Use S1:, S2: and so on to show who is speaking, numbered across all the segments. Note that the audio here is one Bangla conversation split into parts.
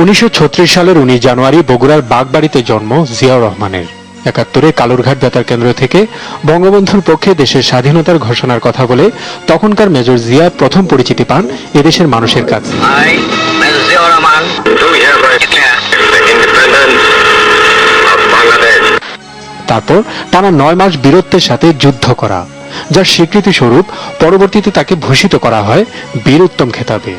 S1: 1936 সালের 19 জানুয়ারি বগুড়ার বাগবাড়িতে জন্ম জিয়াউর রহমানের। 71-এ কালুরঘাট বেতার কেন্দ্র থেকে বঙ্গবন্ধুর পক্ষে দেশের স্বাধীনতার ঘোষণার কথা বলে তখনকার মেজর জিয়া প্রথম পরিচিতি পান এদেশের মানুষের কাছে। তারপর টানা 9 মাস বীরত্বের সাথে যুদ্ধ করা, যার স্বীকৃতি স্বরূপ পরবর্তীতে তাকে ভূষিত করা হয় বীর উত্তম খেতাবে।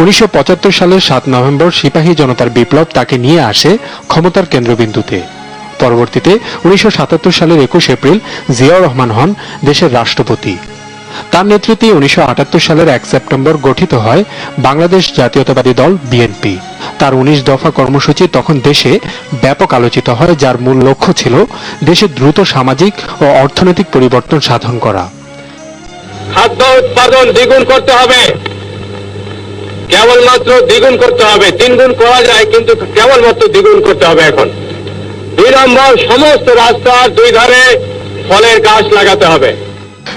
S1: 1975 সালের 7 নভেম্বর সিপাহী জনতার বিপ্লব তাকে নিয়ে আসে ক্ষমতার কেন্দ্রবিন্দুতে। পরবর্তীতে 1977 সালের 21 এপ্রিল জিয়াউর রহমান হন দেশের রাষ্ট্রপতি। তার নেতৃত্বে 1978 সালের 1 সেপ্টেম্বর গঠিত হয় বাংলাদেশ জাতীয়তাবাদী দল বিএনপি। তার 19 দফা কর্মসূচি তখন দেশে ব্যাপক আলোচিত হয়, যার মূল লক্ষ্য ছিল দেশে দ্রুত সামাজিক ও অর্থনৈতিক পরিবর্তন সাধন করা।
S2: খাদ্য উৎপাদন দ্বিগুণ করতে হবে, কেবলমাত্র দ্বিগুণ করতে হবে। 3 গুণ করা যায়, কিন্তু কেবলমাত্র দ্বিগুণ করতে হবে। এখন 2 নম্বর, সমস্ত রাস্তার 2 ধারে ফলের গাছ লাগাতে হবে।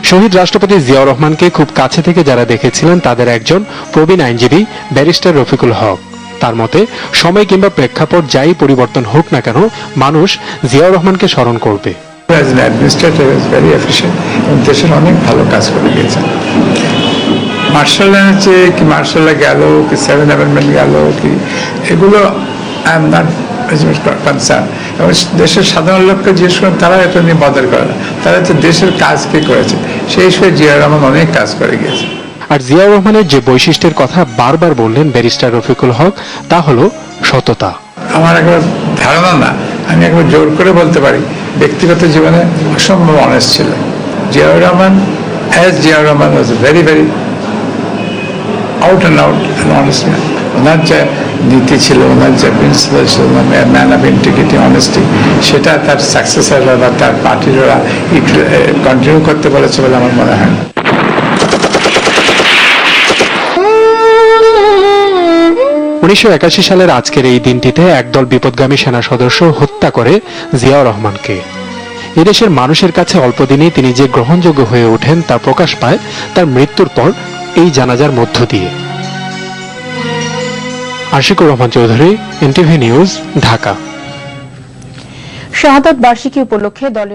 S1: শহীদ রাষ্ট্রপতি জিয়াউর রহমানকে খুব কাছে থেকে যারা দেখেছিলেন তাদের একজন প্রবীণ আইনজীবী ব্যারিস্টার রফিকুল হক। তার মতে, সময় কিংবা প্রেক্ষাপট যাই পরিবর্তন হোক না কেন, মানুষ জিয়াউর রহমানকে স্মরণ করবে।
S3: দেশের অনেক ভালো কাজ করে গিয়েছেন। মার্শাল এনেছে কি, মার্শাল গেল কি, 7 অ্যামেন্ডমেন্ট গেল কি, এগুলো আই এম নট কনসার্ন। এবং দেশের সাধারণ লোককে জিজ্ঞেস করেন, তারা এটা নিয়ে বদল করে না। তারা তো দেশের কাজ কি করেছে, সেই হিসেবে জিয়াউর রহমান অনেক কাজ করে গিয়েছে।
S1: আর জিয়াউর রহমানের যে বৈশিষ্ট্যের কথা বারবার বললেন ব্যারিস্টার রফিকুল হক, তা হলো সততা।
S3: আমার একবার ধারণা না, আমি একবার জোর করে বলতে পারি, ব্যক্তিগত জীবনে অসম্ভব অনেস্ট ছিল Ziaur Rahman. Ziaur Rahman was very very out and out honest man. ওনার যে নীতি ছিল, ওনার যে প্রিন্সিপাল ছিল, ম্যান অফ ইন্টিগ্রিটি, অনেস্টি, সেটা তার সাকসেসররা বা তার পার্টিরা কন্টিনিউ করতে বলেছে বলে আমার মনে হয় না।
S1: 1981 সালের আজকের এই দিনটিতে একদল বিপদগামী সেনা সদস্য হত্যা করে জিয়াউর রহমানকে। এদেশের মানুষের কাছে অল্প দিনেই তিনি যে গ্রহণযোগ্য হয়ে ওঠেন তা প্রকাশ পায় তার মৃত্যুর পর এই জানাজার মধ্য দিয়ে। Ashiqur Rahman Chowdhury, NTV news, Dhaka.
S4: শাহাদাত বার্ষিকী উপলক্ষে দলের